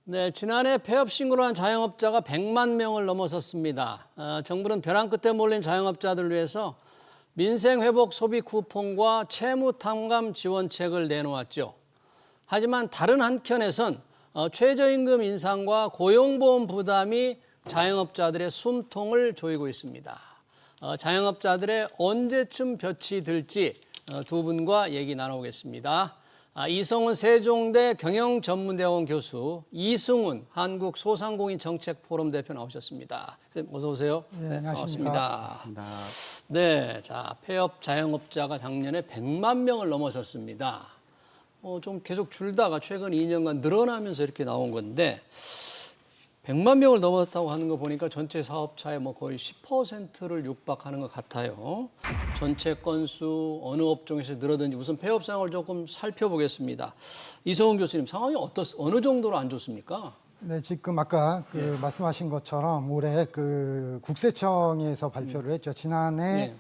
네, 지난해 폐업 신고를 한 자영업자가 100만 명을 넘어섰습니다. 정부는 벼랑 끝에 몰린 자영업자들을 위해서 민생회복 소비 쿠폰과 채무탕감 지원책을 내놓았죠. 하지만 다른 한켠에선 최저임금 인상과 고용보험 부담이 자영업자들의 숨통을 조이고 있습니다. 자영업자들의 언제쯤 볕이 들지 두 분과 얘기 나눠보겠습니다. 이성훈 세종대 경영전문대학원 교수, 이승훈 한국소상공인정책포럼 대표 나오셨습니다. 선생님 어서 오세요. 네, 안녕하십니까. 반갑습니다. 네, 자 폐업 자영업자가 작년에 100만 명을 넘어섰습니다. 좀 계속 줄다가 최근 2년간 늘어나면서 이렇게 나온 건데 100만 명을 넘었다고 하는 거 보니까 전체 사업차의 거의 10%를 육박하는 것 같아요. 전체 건수 어느 업종에서 늘었는지 우선 폐업 상황을 조금 살펴보겠습니다. 이성훈 교수님 상황이 어느 정도로 안 좋습니까? 네, 지금 아까 말씀하신 것처럼 올해 국세청에서 발표를 했죠. 지난해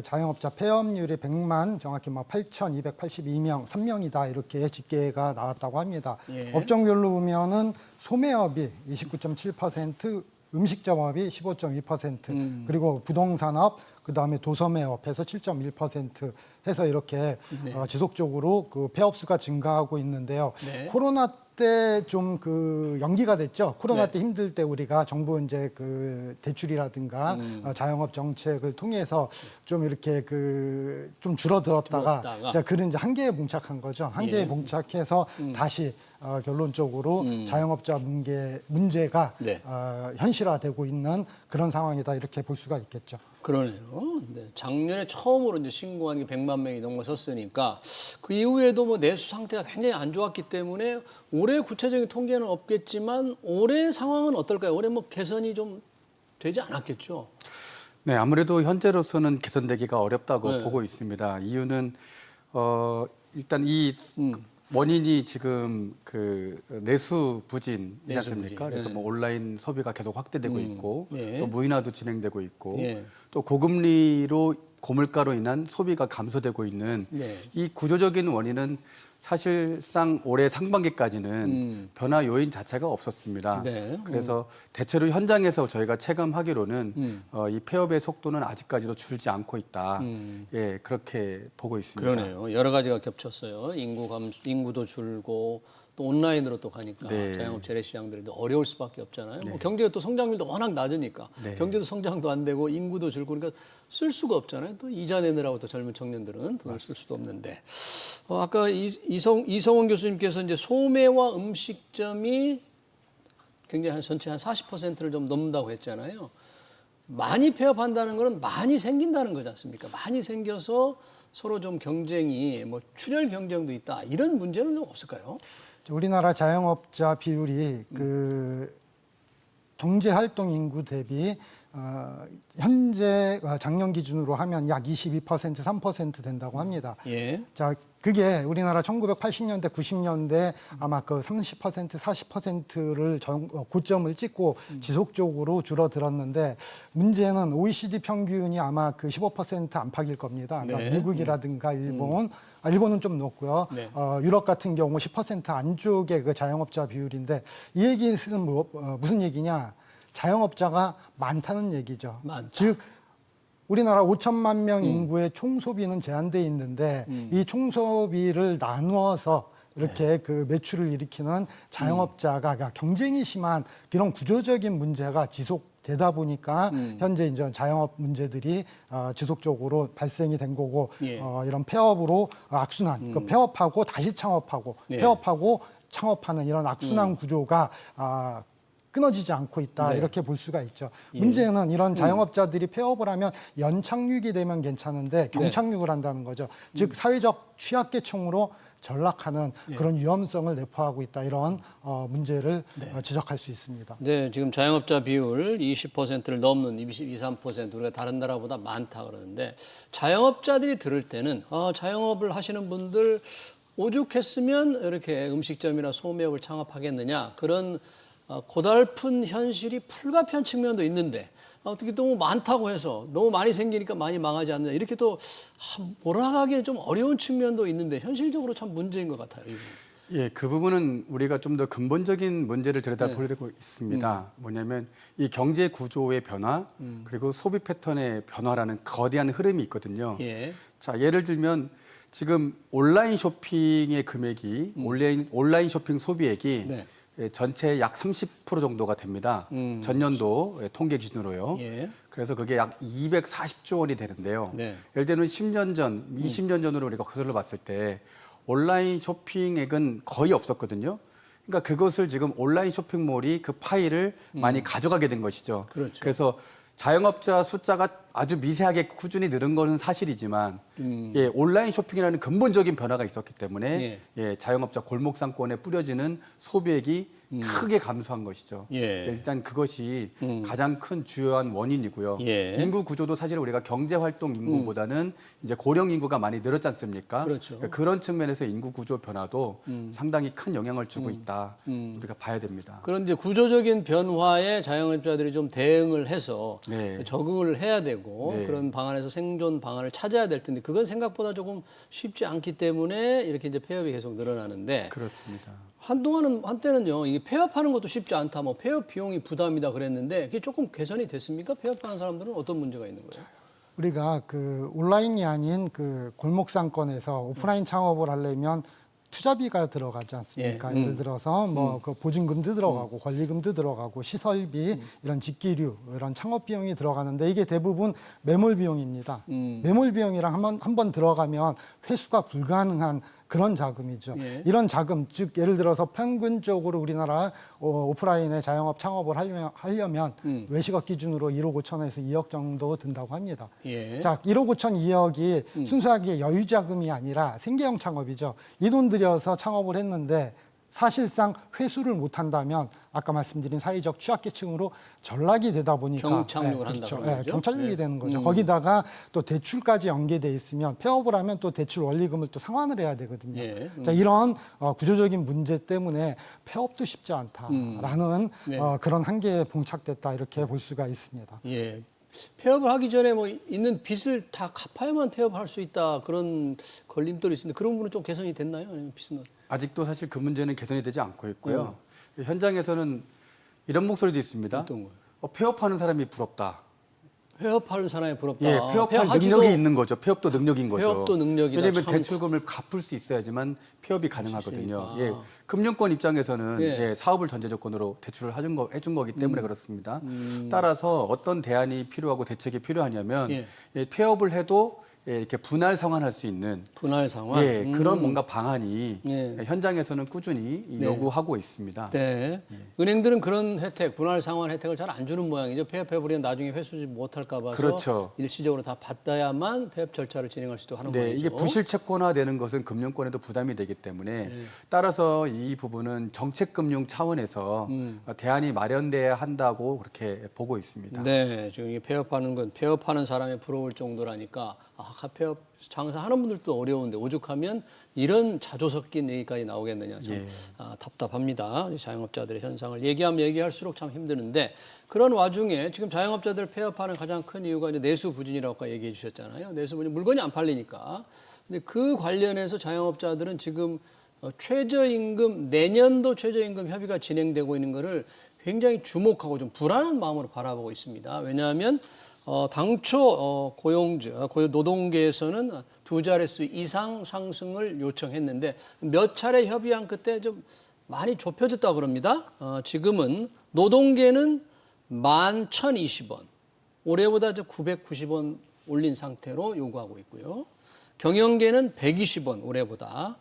자영업자 폐업률이 100만 정확히 8,282명, 3명이다 이렇게 집계가 나왔다고 합니다. 업종별로 보면은 소매업이 29.7%, 음식점업이 15.2%, 그리고 부동산업, 그다음에 도소매업해서 7.1% 해서 이렇게 지속적으로 폐업 수가 증가하고 있는데요. 코로나 때 좀 연기가 됐죠. 코로나 때 힘들 때 우리가 정부 이제 대출이라든가 자영업 정책을 통해서 좀 이렇게 좀 줄어들었다가 자, 그런 이제 한계에 봉착한 거죠. 한계에 봉착해서 다시 결론적으로 자영업자 문제가 현실화되고 있는 그런 상황이다 이렇게 볼 수가 있겠죠. 그러네요. 네, 작년에 처음으로 이제 신고한 게 100만 명이 넘어섰으니까 그 이후에도 내수 상태가 굉장히 안 좋았기 때문에 올해 구체적인 통계는 없겠지만 올해 상황은 어떨까요? 올해 개선이 좀 되지 않았겠죠? 네, 아무래도 현재로서는 개선되기가 어렵다고 보고 있습니다. 이유는 일단 이 원인이 지금 내수 부진이지 않습니까? 그래서 온라인 소비가 계속 확대되고 있고 또 무인화도 진행되고 있고 또 고금리로 고물가로 인한 소비가 감소되고 있는 이 구조적인 원인은 사실상 올해 상반기까지는 변화 요인 자체가 없었습니다. 그래서 대체로 현장에서 저희가 체감하기로는 이 폐업의 속도는 아직까지도 줄지 않고 있다. 예, 그렇게 보고 있습니다. 그러네요. 여러 가지가 겹쳤어요. 인구도 줄고 또 온라인으로 또 가니까 자영업 재래시장들이 어려울 수밖에 없잖아요. 경제가 또 성장률도 워낙 낮으니까 경제도 성장도 안 되고 인구도 줄고 그러니까 쓸 수가 없잖아요. 또 이자 내느라고 또 젊은 청년들은 돈을 쓸 수도 없는데 아까 이성훈 교수님께서 이제 소매와 음식점이 굉장히 전체 한 40%를 좀 넘는다고 했잖아요. 많이 폐업한다는 거는 많이 생긴다는 거지 않습니까? 많이 생겨서 서로 좀 경쟁이 출혈 경쟁도 있다 이런 문제는 좀 없을까요? 우리나라 자영업자 비율이 경제활동 인구 대비 현재 작년 기준으로 하면 약 22%, 3% 된다고 합니다. 자, 그게 우리나라 1980년대, 90년대 아마 30%, 40%를 고점을 찍고 지속적으로 줄어들었는데 문제는 OECD 평균이 아마 15% 안팎일 겁니다. 그러니까 미국이라든가 일본, 일본은 좀 높고요. 유럽 같은 경우 10% 안쪽의 자영업자 비율인데 이 얘기는 무슨 얘기냐? 자영업자가 많다는 얘기죠. 즉 우리나라 5천만 명 인구의 총소비는 제한돼 있는데 이 총소비를 나누어서 이렇게 매출을 일으키는 자영업자가 경쟁이 심한 이런 구조적인 문제가 지속되다 보니까 현재 이제 자영업 문제들이 지속적으로 발생이 된 거고 이런 폐업으로 악순환, 폐업하고 다시 창업하고 폐업하고 창업하는 이런 악순환 구조가 끊어지지 않고 있다 이렇게 볼 수가 있죠. 문제는 이런 자영업자들이 폐업을 하면 연착륙이 되면 괜찮은데 경착륙을 한다는 거죠. 즉 사회적 취약계층으로 전락하는 그런 위험성을 내포하고 있다 이런 문제를 지적할 수 있습니다. 네, 지금 자영업자 비율 20%를 넘는 22, 3% 우리가 다른 나라보다 많다 그러는데 자영업자들이 들을 때는 자영업을 하시는 분들 오죽했으면 이렇게 음식점이나 소매업을 창업하겠느냐 그런 고달픈 현실이 불가피한 측면도 있는데 어떻게 너무 많다고 해서 너무 많이 생기니까 많이 망하지 않느냐 이렇게 또 몰아가기는 좀 어려운 측면도 있는데 현실적으로 참 문제인 것 같아요. 예, 그 부분은 우리가 좀 더 근본적인 문제를 들여다보려고 있습니다. 뭐냐면 이 경제 구조의 변화 그리고 소비 패턴의 변화라는 거대한 흐름이 있거든요. 예. 자, 예를 들면 지금 온라인 쇼핑의 금액이 온라인 쇼핑 소비액이 네. 예, 전체 약 30% 정도가 됩니다. 전년도 통계 기준으로요. 예. 그래서 그게 약 240조 원이 되는데요. 네. 예를 들면 10년 전, 20년 전으로 우리가 거슬러 봤을 때 온라인 쇼핑액은 거의 없었거든요. 그러니까 그것을 지금 온라인 쇼핑몰이 그 파일을 많이 가져가게 된 것이죠. 그렇죠. 그래서 자영업자 숫자가 아주 미세하게 꾸준히 늘은 것은 사실이지만 예, 온라인 쇼핑이라는 근본적인 변화가 있었기 때문에 예, 자영업자 골목상권에 뿌려지는 소비액이 크게 감소한 것이죠. 예. 일단 그것이 가장 큰 주요한 원인이고요. 예. 인구 구조도 사실 우리가 경제활동 인구보다는 이제 고령 인구가 많이 늘었지 않습니까? 그렇죠. 그런 측면에서 인구 구조 변화도 상당히 큰 영향을 주고 있다. 우리가 봐야 됩니다. 그런 이제 구조적인 변화에 자영업자들이 좀 대응을 해서 네. 적응을 해야 되고 네. 그런 방안에서 생존 방안을 찾아야 될 텐데 그건 생각보다 조금 쉽지 않기 때문에 이렇게 이제 폐업이 계속 늘어나는데 그렇습니다. 한때는요 이게 폐업하는 것도 쉽지 않다 뭐 폐업 비용이 부담이다 그랬는데 그게 조금 개선이 됐습니까? 폐업하는 사람들은 어떤 문제가 있는 거예요? 우리가 그 온라인이 아닌 그 골목상권에서 오프라인 창업을 하려면 투자비가 들어가지 않습니까? 예를 들어서 뭐 그 보증금도 들어가고 권리금도 들어가고 시설비 이런 직기류 이런 창업 비용이 들어가는데 이게 대부분 매몰 비용입니다. 매몰 비용이랑 한번 들어가면 회수가 불가능한 그런 자금이죠. 예. 이런 자금, 즉 예를 들어서 평균적으로 우리나라 오프라인의 자영업 창업을 하려면 외식업 기준으로 1억 5천에서 2억 정도 든다고 합니다. 예. 자, 1억 5천, 2억이 순수하게 여유 자금이 아니라 생계형 창업이죠. 이 돈 들여서 창업을 했는데 사실상 회수를 못한다면 아까 말씀드린 사회적 취약계층으로 전락이 되다 보니까 경착륙을 그렇죠. 한다는 거죠. 경착륙이 네. 되는 거죠. 거기다가 또 대출까지 연계돼 있으면 폐업을 하면 또 대출 원리금을 또 상환을 해야 되거든요. 예. 자, 이런 구조적인 문제 때문에 폐업도 쉽지 않다라는 네. 그런 한계에 봉착됐다 이렇게 볼 수가 있습니다. 예. 폐업을 하기 전에 뭐 있는 빚을 다 갚아야만 폐업할 수 있다 그런 걸림돌이 있는데 그런 부분은 좀 개선이 됐나요? 아니면 빚은 아직도 사실 그 문제는 개선이 되지 않고 있고요. 현장에서는 이런 목소리도 있습니다. 어떤 거예요? 폐업하는 사람이 부럽다. 폐업하는 사람이 부럽다. 예, 폐업할 능력이 있는 거죠. 폐업도 능력인 거죠. 폐업도 능력이다. 왜냐하면 참. 대출금을 갚을 수 있어야지만 폐업이 가능하거든요. 있으니까. 예, 금융권 입장에서는 예. 예, 사업을 전제 조건으로 대출을 해준 거기 때문에 그렇습니다. 따라서 어떤 대안이 필요하고 대책이 필요하냐면 예. 예, 폐업을 해도 예, 이렇게 분할 상환할 수 있는 분할 상환. 예, 그런 뭔가 방안이 예. 현장에서는 꾸준히 요구하고 있습니다. 네. 은행들은 그런 혜택, 분할 상환 혜택을 잘 안 주는 모양이죠. 폐업해버리면 나중에 회수지 못할까 봐서 그렇죠. 일시적으로 다 받아야만 폐업 절차를 진행할 수 있도록 하는 네, 모양이죠. 이게 부실 채권화되는 것은 금융권에도 부담이 되기 때문에 따라서 이 부분은 정책금융 차원에서 대안이 마련돼야 한다고 그렇게 보고 있습니다. 네, 지금 이 폐업하는 건 폐업하는 사람이 부러울 정도라니까 폐업 장사하는 분들도 어려운데 오죽하면 이런 자조 섞인 얘기까지 나오겠느냐 참 예. 답답합니다. 자영업자들의 현상을 얘기하면 얘기할수록 참 힘드는데 그런 와중에 지금 자영업자들 폐업하는 가장 큰 이유가 이제 내수 부진이라고 아까 얘기해 주셨잖아요. 내수 부진 물건이 안 팔리니까. 근데 그 관련해서 자영업자들은 지금 최저임금 내년도 최저임금 협의가 진행되고 있는 거를 굉장히 주목하고 좀 불안한 마음으로 바라보고 있습니다. 왜냐하면 당초 노동계에서는 두 자릿수 이상 상승을 요청했는데 몇 차례 협의한 끝에 좀 많이 좁혀졌다고 그럽니다. 지금은 노동계는 11,020원, 올해보다 990원 올린 상태로 요구하고 있고요. 경영계는 120원, 올해보다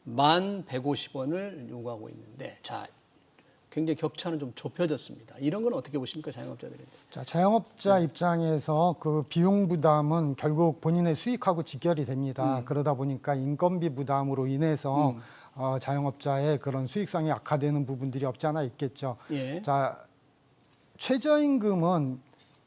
1,150원을 요구하고 있는데 자. 굉장히 격차는 좀 좁혀졌습니다. 이런 건 어떻게 보십니까, 자영업자들이? 자, 자영업자 입장에서 그 비용 부담은 결국 본인의 수익하고 직결이 됩니다. 그러다 보니까 인건비 부담으로 인해서 자영업자의 그런 수익성이 악화되는 부분들이 없지 않아 있겠죠. 예. 자, 최저임금은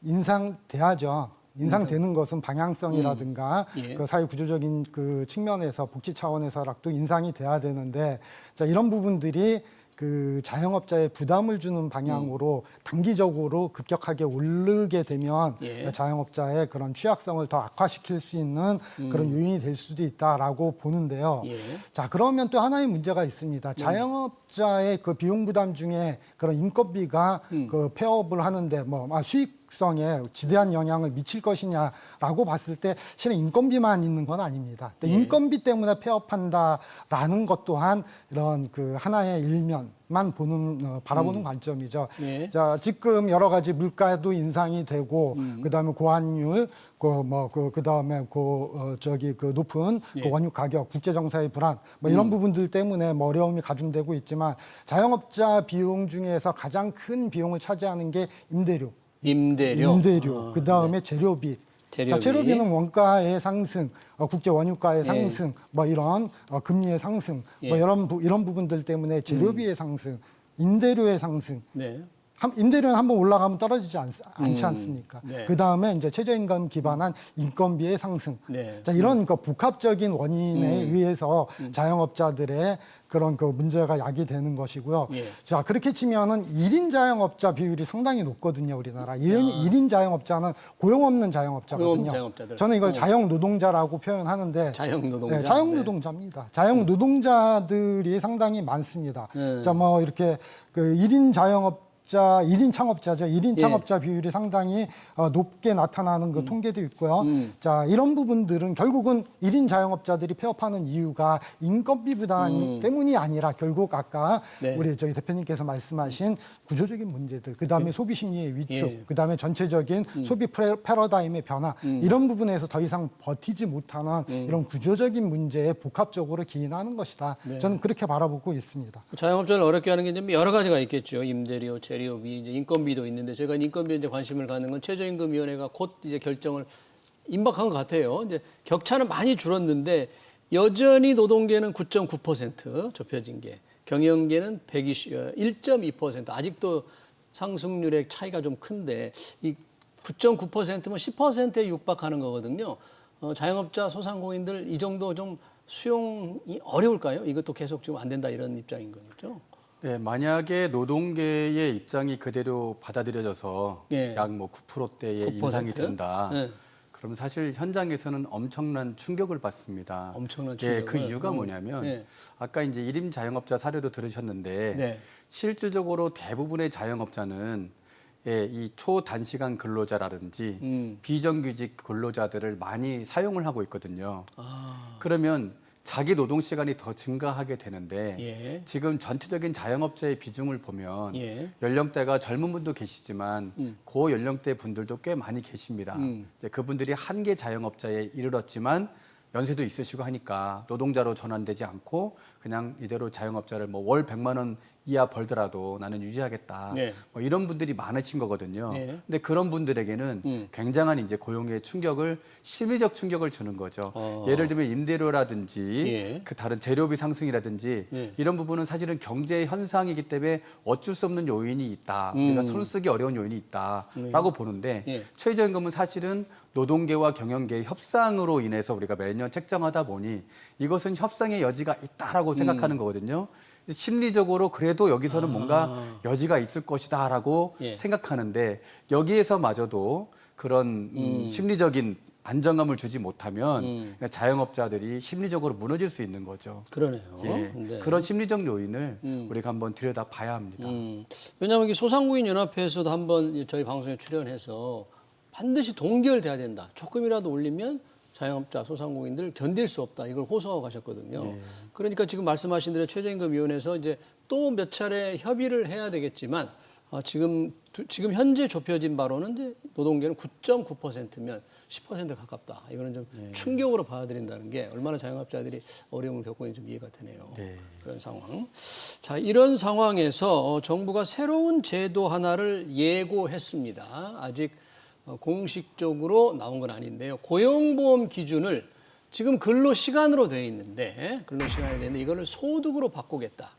인상돼야죠. 인상되는 것은 방향성이라든가 예. 그 사회 구조적인 그 측면에서 복지 차원에서라도 인상이 돼야 되는데 자, 이런 부분들이 그 자영업자의 부담을 주는 방향으로 단기적으로 급격하게 오르게 되면 예. 자영업자의 그런 취약성을 더 악화시킬 수 있는 그런 요인이 될 수도 있다라고 보는데요. 예. 자, 그러면 또 하나의 문제가 있습니다. 자영업자의 그 비용 부담 중에 그런 인건비가 그 폐업을 하는데 수익성에 지대한 영향을 미칠 것이냐라고 봤을 때 실은 인건비만 있는 건 아닙니다. 예. 인건비 때문에 폐업한다라는 것 또한 이런 그 하나의 일면만 바라보는 관점이죠. 예. 자, 지금 여러 가지 물가도 인상이 되고 그다음에 고환율 그다음에 그 높은 예. 그 원유 가격, 국제 정세의 불안 이런 부분들 때문에 어려움이 가중되고 있지만 자영업자 비용 중에서 가장 큰 비용을 차지하는 게 임대료. 그다음에 재료비. 자, 재료비는 원가의 상승, 국제 원유가의 상승, 이런 금리의 상승, 이런 부분들 때문에 재료비의 상승, 임대료의 상승. 네. 임대료는 한번 올라가면 떨어지지 않지 않습니까? 네. 그 다음에 이제 최저임금 기반한 인건비의 상승. 네. 자, 이런 그 복합적인 원인에 의해서 자영업자들의 그런 그 문제가 야기되는 것이고요. 예. 자, 그렇게 치면은 1인 자영업자 비율이 상당히 높거든요, 우리나라. 1인 자영업자는 고용 없는 자영업자거든요. 고용 없는 자영업자들. 저는 이걸 자영 노동자라고 표현하는데 자영노동자. 네, 자영 노동자입니다. 자영 노동자들이 상당히 많습니다. 자, 이렇게 그 1인 창업자죠. 1인 예. 창업자 비율이 상당히 높게 나타나는 그 통계도 있고요. 자, 이런 부분들은 결국은 1인 자영업자들이 폐업하는 이유가 인건비 부담 때문이 아니라 결국 아까 네. 우리 저희 대표님께서 말씀하신 구조적인 문제들, 그다음에 소비 심리의 위축, 예. 그다음에 전체적인 소비 패러다임의 변화 이런 부분에서 더 이상 버티지 못하는 이런 구조적인 문제에 복합적으로 기인하는 것이다. 네. 저는 그렇게 바라보고 있습니다. 자영업자를 어렵게 하는 게 이제 여러 가지가 있겠죠. 임대료, 재료비, 이제 인건비도 있는데 제가 인건비에 이제 관심을 갖는 건 최저임금위원회가 곧 이제 결정을 임박한 것 같아요. 이제 격차는 많이 줄었는데 여전히 노동계는 9.9% 좁혀진 게, 경영계는 1.2% 아직도 상승률의 차이가 좀 큰데 이 9.9%면 10%에 육박하는 거거든요. 자영업자 소상공인들 이 정도 좀 수용이 어려울까요? 이것도 계속 지금 안 된다 이런 입장인 거죠. 네, 만약에 노동계의 입장이 그대로 받아들여져서 예. 약 9%대의 9%? 인상이 된다. 네. 그럼 사실 현장에서는 엄청난 충격을 받습니다. 엄청난 예, 그 충격을. 이유가 뭐냐면 네. 아까 이제 1인 자영업자 사례도 들으셨는데 네. 실질적으로 대부분의 자영업자는 이 초단시간 근로자라든지 비정규직 근로자들을 많이 사용을 하고 있거든요. 그러면 자기 노동 시간이 더 증가하게 되는데 예. 지금 전체적인 자영업자의 비중을 보면 예. 연령대가 젊은 분도 계시지만 고 연령대 분들도 꽤 많이 계십니다. 이제 그분들이 한계 자영업자에 이르렀지만 연세도 있으시고 하니까 노동자로 전환되지 않고 그냥 이대로 자영업자를 월 100만 원 이하 벌더라도 나는 유지하겠다. 네. 이런 분들이 많으신 거거든요. 네. 근데 그런 분들에게는 굉장한 이제 고용의 충격을, 심리적 충격을 주는 거죠. 예를 들면 임대료라든지 예. 그 다른 재료비 상승이라든지 예. 이런 부분은 사실은 경제 현상이기 때문에 어쩔 수 없는 요인이 있다. 우리가 손 쓰기 어려운 요인이 있다라고 보는데 예. 최저임금은 사실은 노동계와 경영계의 협상으로 인해서 우리가 매년 책정하다 보니 이것은 협상의 여지가 있다라고 생각하는 거거든요. 심리적으로 그래도 여기서는 뭔가 여지가 있을 것이다라고 예. 생각하는데 여기에서마저도 그런 심리적인 안정감을 주지 못하면 자영업자들이 심리적으로 무너질 수 있는 거죠. 그러네요. 예. 네. 그런 심리적 요인을 우리가 한번 들여다 봐야 합니다. 왜냐하면 이 소상공인 연합회에서도 한번 저희 방송에 출연해서 반드시 동결돼야 된다. 조금이라도 올리면 자영업자, 소상공인들 견딜 수 없다. 이걸 호소하고 가셨거든요. 네. 그러니까 지금 말씀하신 대로 최저임금위원회에서 이제 또 몇 차례 협의를 해야 되겠지만 지금 현재 좁혀진 바로는 이제 노동계는 9.9%면 10% 가깝다. 이거는 좀 충격으로 받아들인다는 게 얼마나 자영업자들이 어려움을 겪고 있는지 좀 이해가 되네요. 네. 그런 상황. 자, 이런 상황에서 정부가 새로운 제도 하나를 예고했습니다. 아직 공식적으로 나온 건 아닌데요. 고용보험 기준을 지금 근로시간으로 되어 있는데 이거를 소득으로 바꾸겠다.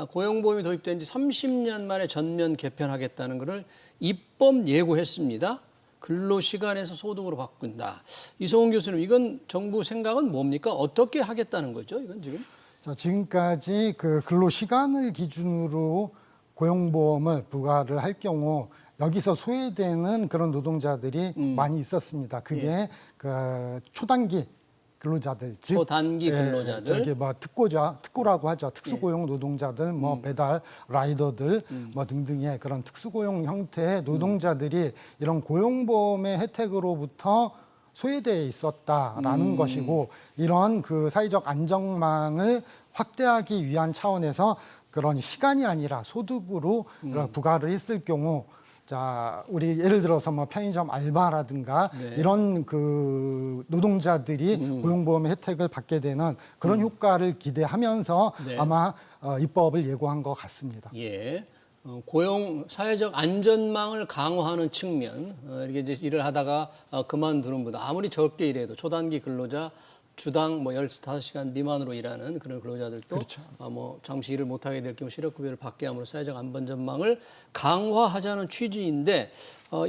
고용보험이 도입된 지 30년 만에 전면 개편하겠다는 것을 입법 예고했습니다. 근로시간에서 소득으로 바꾼다. 이성훈 교수님, 이건 정부 생각은 뭡니까? 어떻게 하겠다는 거죠? 이건 지금? 자, 지금까지 그 근로 시간을 기준으로 고용보험을 부과를 할 경우 여기서 소외되는 그런 노동자들이 많이 있었습니다. 그게 그 초단기 근로자들, 즉 초단기 근로자들, 저기 뭐 특고라고 하죠. 특수고용 노동자들, 뭐 배달 라이더들, 뭐 등등의 그런 특수고용 형태의 노동자들이 이런 고용보험의 혜택으로부터 소외되어 있었다라는 것이고, 이런 그 사회적 안정망을 확대하기 위한 차원에서 그런 시간이 아니라 소득으로 부과를 했을 경우, 자, 우리 예를 들어서 뭐 편의점 알바라든가 이런 그 노동자들이 고용보험 혜택을 받게 되는 그런 효과를 기대하면서 아마 입법을 예고한 것 같습니다. 예. 고용 사회적 안전망을 강화하는 측면, 이렇게 이제 일을 하다가 그만두는 분들, 아무리 적게 일해도 초단기 근로자 주당 뭐 15시간 미만으로 일하는 그런 근로자들도 그렇죠. 뭐 잠시 일을 못하게 될 경우 실업급여를 받게 함으로 사회적 안전망을 강화하자는 취지인데,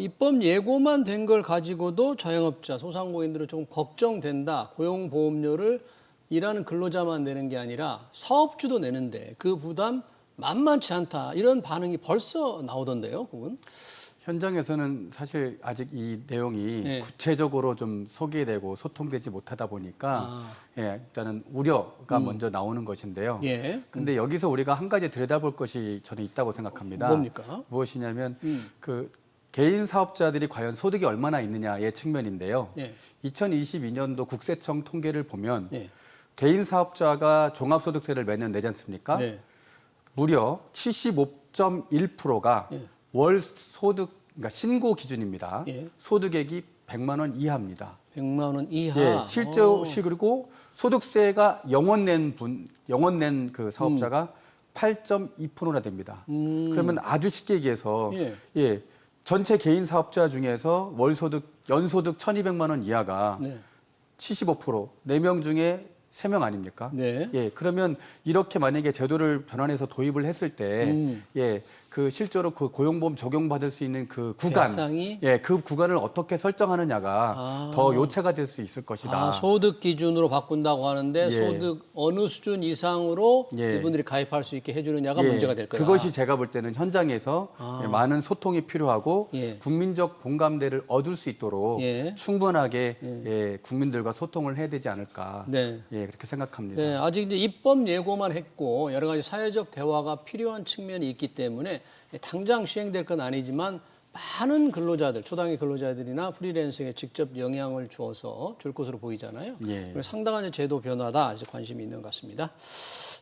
입법 예고만 된 걸 가지고도 자영업자, 소상공인들은 조금 걱정된다. 고용보험료를 일하는 근로자만 내는 게 아니라 사업주도 내는데 그 부담 만만치 않다. 이런 반응이 벌써 나오던데요, 그분? 현장에서는 사실 아직 이 내용이 구체적으로 좀 소개되고 소통되지 못하다 보니까 일단은 우려가 먼저 나오는 것인데요. 근데 여기서 우리가 한 가지 들여다볼 것이 저는 있다고 생각합니다. 뭡니까? 무엇이냐면 그 개인 사업자들이 과연 소득이 얼마나 있느냐의 측면인데요. 2022년도 국세청 통계를 보면 개인 사업자가 종합소득세를 매년 내지 않습니까? 무려 75.1%가 월 소득, 그러니까 신고 기준입니다. 소득액이 100만 원 이하입니다. 100만 원 이하. 그리고 소득세가 영원 낸 그 사업자가 8.2%나 됩니다. 그러면 아주 쉽게 얘기해서 전체 개인 사업자 중에서 월 소득, 연소득 1,200만 원 이하가 75%, 4명 중에 3명 아닙니까? 그러면 이렇게 만약에 제도를 변환해서 도입을 했을 때, 그 실제로 그 고용보험 적용받을 수 있는 그 구간, 그 구간을 어떻게 설정하느냐가 더 요체가 될 수 있을 것이다. 소득 기준으로 바꾼다고 하는데 소득 어느 수준 이상으로 이분들이 가입할 수 있게 해주느냐가 문제가 될 거다. 그것이 제가 볼 때는 현장에서 많은 소통이 필요하고 국민적 공감대를 얻을 수 있도록 충분하게 국민들과 소통을 해야 되지 않을까 그렇게 생각합니다. 아직 이제 입법 예고만 했고 여러 가지 사회적 대화가 필요한 측면이 있기 때문에 당장 시행될 건 아니지만 많은 근로자들, 초단기 근로자들이나 프리랜서에게 직접 영향을 주어서 줄 것으로 보이잖아요. 그래서 상당한 제도 변화다, 이제 관심이 있는 것 같습니다.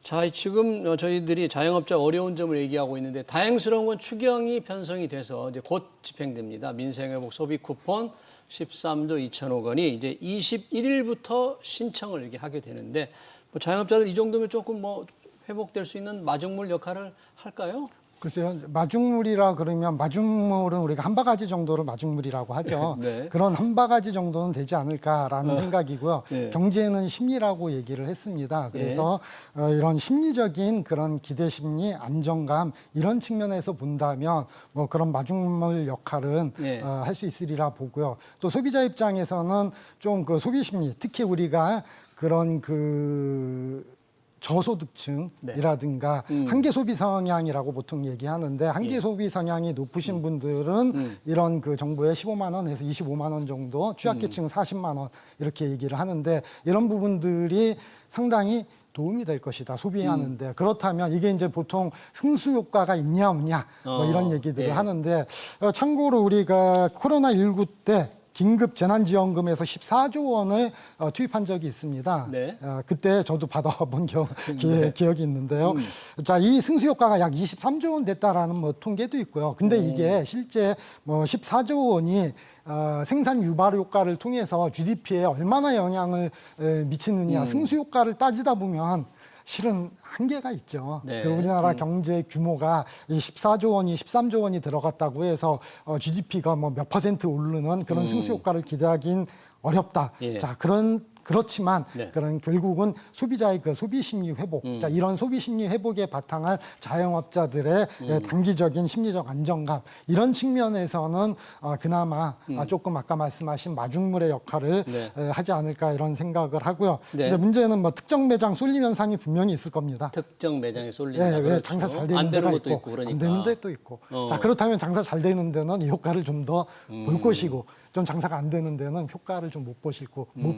자, 지금 저희들이 자영업자 어려운 점을 얘기하고 있는데 다행스러운 건 추경이 편성이 돼서 이제 곧 집행됩니다. 민생회복 소비 쿠폰 13조 2천억 원이 이제 21일부터 신청을 이렇게 하게 되는데, 뭐 자영업자들 이 정도면 조금 뭐 회복될 수 있는 마중물 역할을 할까요? 글쎄요, 마중물이라 그러면 마중물은 우리가 한 바가지 정도를 마중물이라고 하죠. 그런 한 바가지 정도는 되지 않을까라는 생각이고요. 경제는 심리라고 얘기를 했습니다. 그래서 이런 심리적인 그런 기대 심리, 안정감 이런 측면에서 본다면 뭐 그런 마중물 역할은 할 수 있으리라 보고요. 또 소비자 입장에서는 좀 그 소비 심리, 특히 우리가 그런 그 저소득층이라든가 한계 소비 성향이라고 보통 얘기하는데, 한계 소비 성향이 높으신 분들은 이런 그 정부의 15만 원에서 25만 원 정도, 취약계층 40만 원 이렇게 얘기를 하는데, 이런 부분들이 상당히 도움이 될 것이다, 소비하는데. 그렇다면 이게 이제 보통 승수 효과가 있냐 없냐 뭐 이런 얘기들을 하는데, 참고로 우리가 코로나19 때 긴급 재난지원금에서 14조 원을 투입한 적이 있습니다. 그때 저도 받아본 기억이 있는데요. 자, 이 승수 효과가 약 23조 원 됐다라는 뭐 통계도 있고요. 근데 이게 실제 뭐 14조 원이 생산 유발 효과를 통해서 GDP에 얼마나 영향을 미치느냐, 승수 효과를 따지다 보면 실은 한계가 있죠. 네. 그 우리나라 경제 규모가 이 14조 원이 13조 원이 들어갔다고 해서 GDP가 뭐 몇 % 오르는 그런 승수 효과를 기대하긴 어렵다. 예. 자, 그렇지만 네. 그런 결국은 소비자의 그 소비 심리 회복, 자, 이런 소비 심리 회복에 바탕한 자영업자들의 단기적인 심리적 안정감 이런 측면에서는 그나마 조금 아까 말씀하신 마중물의 역할을 네. 하지 않을까 이런 생각을 하고요. 네. 근데 문제는 뭐 특정 매장 쏠림 현상이 분명히 있을 겁니다. 특정 매장에 쏠린다. 예, 그렇죠. 왜 장사 잘 되는 안 데가 되는 것도 있고, 있고 그러니까. 안 되는 데도 있고. 자, 그렇다면 장사 잘 되는 데는 이 효과를 좀 더 볼 것이고, 좀 장사가 안 되는 데는 효과를 좀 못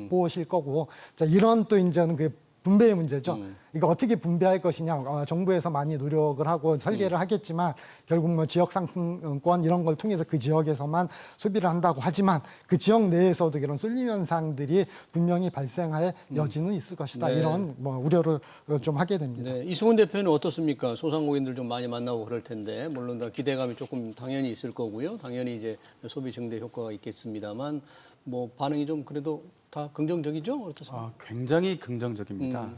보실 거고. 자, 이런 또 이제는 그 분배의 문제죠. 이거 어떻게 분배할 것이냐. 정부에서 많이 노력을 하고 설계를 하겠지만 결국 뭐 지역 상품권 이런 걸 통해서 그 지역에서만 소비를 한다고 하지만 그 지역 내에서도 이런 쏠림 현상들이 분명히 발생할 여지는 있을 것이다. 네. 이런 뭐 우려를 좀 하게 됩니다. 네, 이승훈 대표는 어떻습니까? 소상공인들 좀 많이 만나고 그럴 텐데 물론 다 기대감이 조금 당연히 있을 거고요. 당연히 이제 소비 증대 효과가 있겠습니다만 뭐 반응이 좀 그래도 다 긍정적이죠? 어떻습니까? 굉장히 긍정적입니다.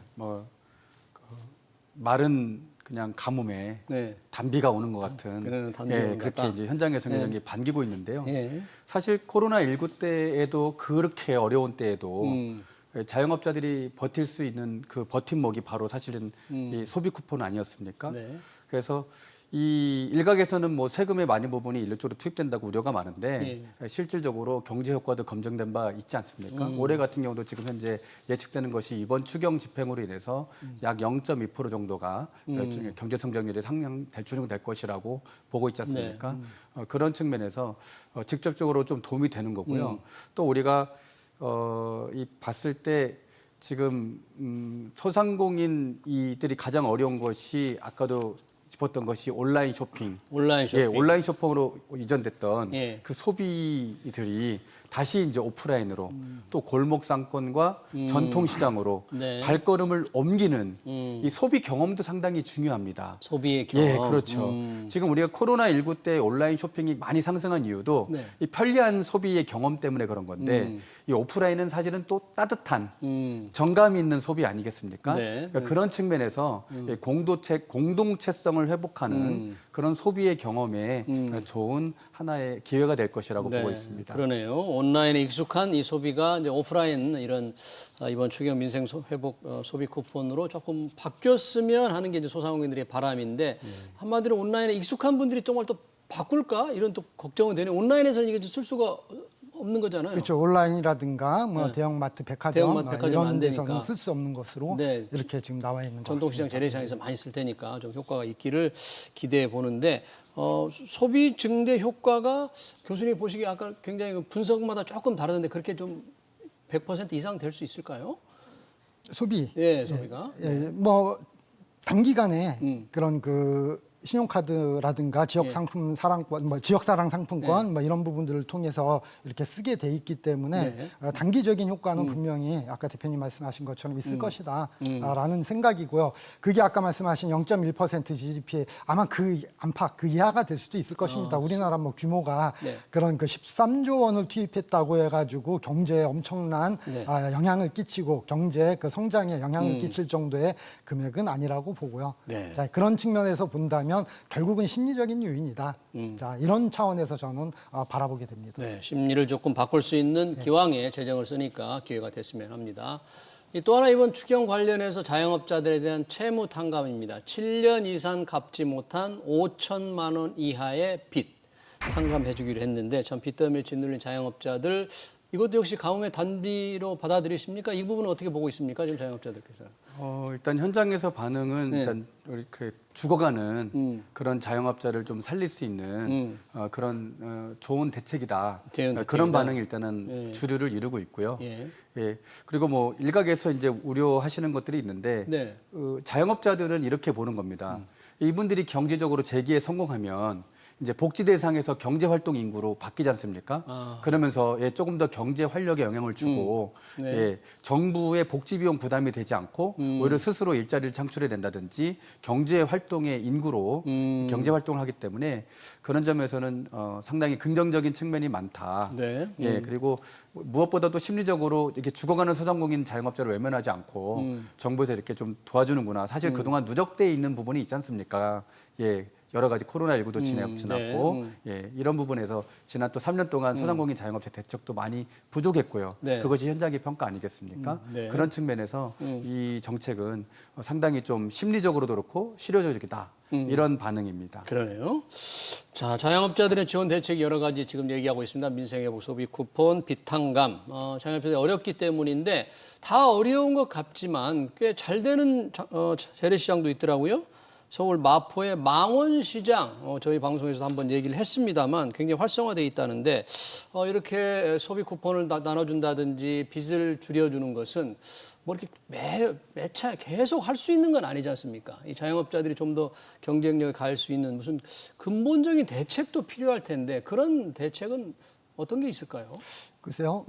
마른 그냥 가뭄에 네. 단비가 오는 것 같은 그런 단비가 오는 것 그렇게 같다. 이제 현장에서 굉장히 반기고 있는데요. 예. 사실 코로나19 때에도 그렇게 어려운 때에도 자영업자들이 버틸 수 있는 그 버팀목이 바로 사실은 이 소비 쿠폰 아니었습니까? 네. 그래서 이 일각에서는 뭐 세금의 많은 부분이 이쪽으로 투입된다고 우려가 많은데 실질적으로 경제 효과도 검증된 바 있지 않습니까? 올해 같은 경우도 지금 현재 예측되는 것이 이번 추경 집행으로 인해서 약 0.2% 정도가 경제 성장률이 상향될 조정될 것이라고 보고 있지 않습니까? 그런 측면에서 직접적으로 좀 도움이 되는 거고요. 또 우리가 이 봤을 때 지금 소상공인 이들이 가장 어려운 것이 아까도 짚었던 것이 온라인 쇼핑. 온라인 쇼핑. 예, 온라인 쇼핑으로 이전됐던 예. 그 소비들이 다시 이제 오프라인으로 또 골목 상권과 전통 시장으로 네. 발걸음을 옮기는 이 소비 경험도 상당히 중요합니다. 소비의 경험. 예, 그렇죠. 지금 우리가 코로나19 때 온라인 쇼핑이 많이 상승한 이유도 네. 이 편리한 소비의 경험 때문에 그런 건데 이 오프라인은 사실은 또 따뜻한 정감 있는 소비 아니겠습니까? 네. 그러니까 그런 측면에서 공동체성을 회복하는 그런 소비의 경험에 좋은 하나의 기회가 될 것이라고 네, 보고 있습니다. 그러네요. 온라인에 익숙한 이 소비가 이제 오프라인 이런 이번 추경 민생 회복 소비 쿠폰으로 조금 바뀌었으면 하는 게 이제 소상공인들의 바람인데 한마디로 온라인에 익숙한 분들이 정말 또 바꿀까 이런 또 걱정은 되네. 온라인에서는 이게 쓸 수가 없는 거잖아요. 그렇죠. 온라인이라든가 뭐 대형마트, 백화점, 대형마트, 백화점 안 이런 되니까. 데서는 쓸 수 없는 것으로 네. 이렇게 지금 나와 있는 것 전통시장, 같습니다. 재래시장에서 많이 쓸 테니까 좀 효과가 있기를 기대해 보는데 소비 증대 효과가 교수님 보시기에 아까 굉장히 그 분석마다 조금 다르던데 그렇게 좀 100% 이상 될 수 있을까요? 소비. 예, 소비가. 예, 뭐 단기간에 그런 그 신용카드라든가 지역 예. 상품 사랑권, 뭐 지역 사랑 상품권, 뭐 이런 부분들을 통해서 이렇게 쓰게 돼 있기 때문에 단기적인 효과는 분명히 아까 대표님 말씀하신 것처럼 있을 것이다라는 생각이고요. 그게 아까 말씀하신 0.1% GDP 아마 그 안팎 그 이하가 될 수도 있을 것입니다. 우리나라 뭐 규모가 네. 그런 그 13조 원을 투입했다고 해가지고 경제에 엄청난 영향을 끼치고 경제 그 성장에 영향을 끼칠 정도의 금액은 아니라고 보고요. 네. 자, 그런 측면에서 본다면 결국은 심리적인 요인이다. 자, 이런 차원에서 저는 바라보게 됩니다. 네, 심리를 조금 바꿀 수 있는 기왕에 재정을 쓰니까 기회가 됐으면 합니다. 또 하나 이번 추경 관련해서 자영업자들에 대한 채무 탕감입니다. 7년 이상 갚지 못한 5천만 원 이하의 빚 탕감해 주기로 했는데 참 빚더미를 짓눌린 자영업자들 이것도 역시 가뭄의 단비로 받아들이십니까? 이 부분은 어떻게 보고 있습니까? 지금 자영업자들께서. 일단 현장에서 반응은 네. 일단 죽어가는 그런 자영업자를 좀 살릴 수 있는 그런 좋은 대책이다. 좋은 대책이다. 그런 반응이 일단은 주류를 이루고 있고요. 예. 예. 그리고 뭐 일각에서 이제 우려하시는 것들이 있는데 네. 자영업자들은 이렇게 보는 겁니다. 이분들이 경제적으로 재기에 성공하면 이제 복지 대상에서 경제 활동 인구로 바뀌지 않습니까? 그러면서 예, 조금 더 경제 활력에 영향을 주고 네. 예, 정부의 복지 비용 부담이 되지 않고 오히려 스스로 일자리를 창출해 낸다든지 경제 활동의 인구로 경제 활동을 하기 때문에 그런 점에서는 상당히 긍정적인 측면이 많다. 네. 예, 그리고 무엇보다도 심리적으로 이렇게 죽어가는 소상공인 자영업자를 외면하지 않고 정부에서 이렇게 좀 도와주는구나. 사실 그동안 누적돼 있는 부분이 있지 않습니까? 예, 여러 가지 코로나19도 지났고 예, 이런 부분에서 지난 또 3년 동안 소상공인 자영업자 대책도 많이 부족했고요. 네. 그것이 현장의 평가 아니겠습니까? 네. 그런 측면에서 이 정책은 상당히 좀 심리적으로도 그렇고 실효적이다. 이런 반응입니다. 그러네요. 자, 자영업자들의 지원 대책이 여러 가지 지금 얘기하고 있습니다. 민생회복, 소비 쿠폰, 비탄감. 자영업자들이 어렵기 때문인데 다 어려운 것 같지만 꽤 잘 되는 재래시장도 있더라고요. 서울 마포의 망원시장, 저희 방송에서 한번 얘기를 했습니다만 굉장히 활성화되어 있다는데 이렇게 소비 쿠폰을 나눠준다든지 빚을 줄여주는 것은 뭐 이렇게 매차 계속 할 수 있는 건 아니지 않습니까? 이 자영업자들이 좀 더 경쟁력을 가할 수 있는 무슨 근본적인 대책도 필요할 텐데 그런 대책은 어떤 게 있을까요? 글쎄요,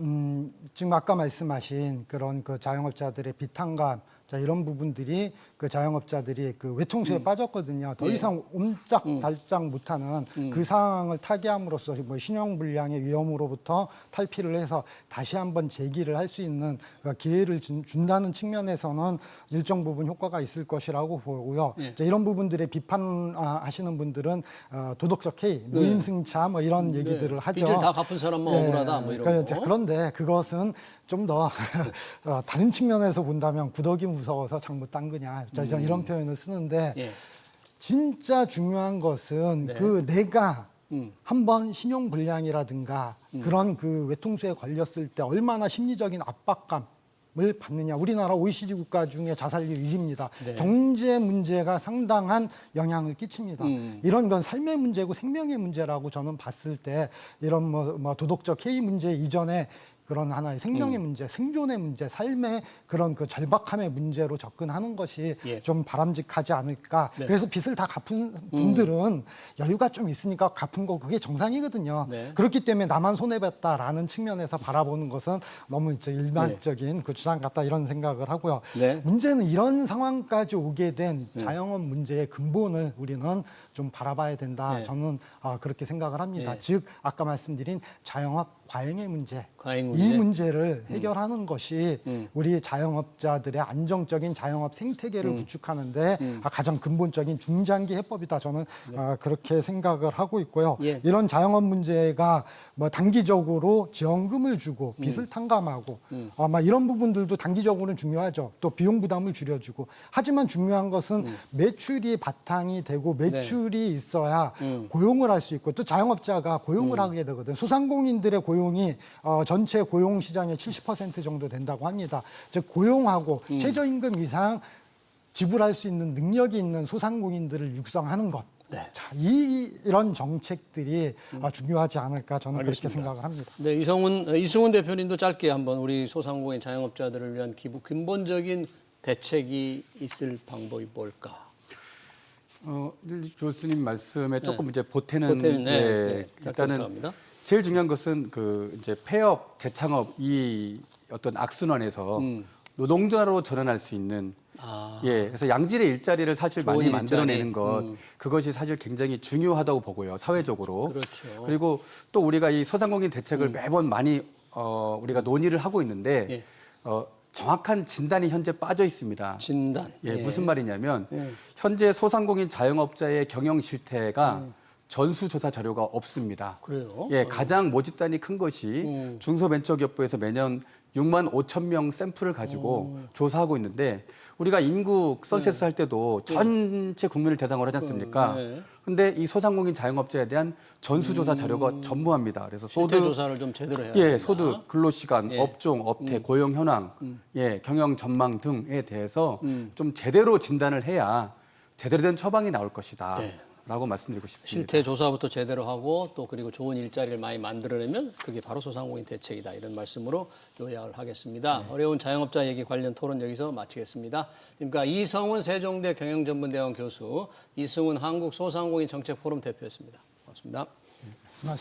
지금 아까 말씀하신 그런 그 자영업자들의 비탄감, 자, 이런 부분들이 그 자영업자들이 그 외통수에 빠졌거든요. 더 이상 옴짝달짝 못하는 그 상황을 타개함으로써 뭐 신용불량의 위험으로부터 탈피를 해서 다시 한번 재기를 할 수 있는 기회를 준다는 측면에서는 일정 부분 효과가 있을 것이라고 보고요. 자, 이런 부분들에 비판하시는 분들은 도덕적 해이, 무임승차 뭐 이런 얘기들을 하죠. 빚을 다 갚은 사람만 억울하다 뭐 이런 거. 그런데 그것은 좀 더 다른 측면에서 본다면 구더기 무서워서 장못 담그냐 저는 이런 표현을 쓰는데 예. 진짜 중요한 것은 그 내가 한번 신용불량이라든가 그런 그 외통수에 걸렸을 때 얼마나 심리적인 압박감을 받느냐. 우리나라 OECD 국가 중에 자살률 1위입니다. 네. 경제 문제가 상당한 영향을 끼칩니다. 이런 건 삶의 문제고 생명의 문제라고 저는 봤을 때 이런 뭐 도덕적 해이 문제 이전에 그런 하나의 생명의 문제, 생존의 문제, 삶의 그런 그 절박함의 문제로 접근하는 것이 예. 좀 바람직하지 않을까. 네. 그래서 빚을 다 갚은 분들은 여유가 좀 있으니까 갚은 거 그게 정상이거든요. 네. 그렇기 때문에 나만 손해봤다라는 측면에서 바라보는 것은 너무 이제 일반적인 그 주장 같다 이런 생각을 하고요. 네. 문제는 이런 상황까지 오게 된 자영업 문제의 근본을 우리는 좀 바라봐야 된다. 네. 저는 그렇게 생각을 합니다. 네. 즉 아까 말씀드린 자영업 과잉의 문제. 과잉 이 문제. 문제를 해결하는 것이 우리 자영업자들의 안정적인 자영업 생태계를 구축하는데 가장 근본적인 중장기 해법이다. 저는 그렇게 생각을 하고 있고요. 예. 이런 자영업 문제가 뭐 단기적으로 지원금을 주고 빚을 탕감하고 막 이런 부분들도 단기적으로는 중요하죠. 또 비용 부담을 줄여주고. 하지만 중요한 것은 매출이 바탕이 되고 매출이 있어야 고용을 할 수 있고 또 자영업자가 고용을 하게 되거든요. 소상공인들의 고용이 전체 고용 시장의 70% 정도 된다고 합니다. 즉 고용하고 최저임금 이상 지불할 수 있는 능력이 있는 소상공인들을 육성하는 것. 네. 자, 이런 정책들이 중요하지 않을까 저는 알겠습니다. 그렇게 생각을 합니다. 네, 이승훈 대표님도 짧게 한번 우리 소상공인 자영업자들을 위한 근본적인 대책이 있을 방법이 뭘까? 교수님 말씀에 조금 이제 보태는 일단은 부탁합니다. 제일 중요한 것은 그 이제 폐업, 재창업 이 어떤 악순환에서 노동자로 전환할 수 있는 그래서 양질의 일자리를 사실 많이 일자리. 만들어내는 것 그것이 사실 굉장히 중요하다고 보고요 사회적으로. 그렇죠. 그리고 또 우리가 이 소상공인 대책을 매번 많이 우리가 논의를 하고 있는데 예. 정확한 진단이 현재 빠져 있습니다. 진단. 무슨 말이냐면 현재 소상공인 자영업자의 경영 실태가 전수조사 자료가 없습니다. 그래요? 가장 모집단이 큰 것이 중소벤처기업부에서 매년 6만 5천 명 샘플을 가지고 조사하고 있는데 우리가 인구 선세스 할 때도 전체 국민을 대상으로 하지 않습니까? 근데 이 소상공인 자영업자에 대한 전수조사 자료가 전무합니다. 그래서 실태 조사를 좀 제대로 해야 됩니다. 소득, 근로시간, 업종, 업태, 고용 현황, 경영 전망 등에 대해서 좀 제대로 진단을 해야 제대로 된 처방이 나올 것이다. 라고 말씀드리고 싶습니다. 실태 조사부터 제대로 하고 또 그리고 좋은 일자리를 많이 만들어내면 그게 바로 소상공인 대책이다. 이런 말씀으로 요약을 하겠습니다. 어려운 자영업자 얘기 관련 토론 여기서 마치겠습니다. 그러니까 이성훈 세종대 경영전문대학원 교수, 이승훈 한국소상공인 정책포럼 대표였습니다. 고맙습니다. 고맙습니다. 수고하셨습니다.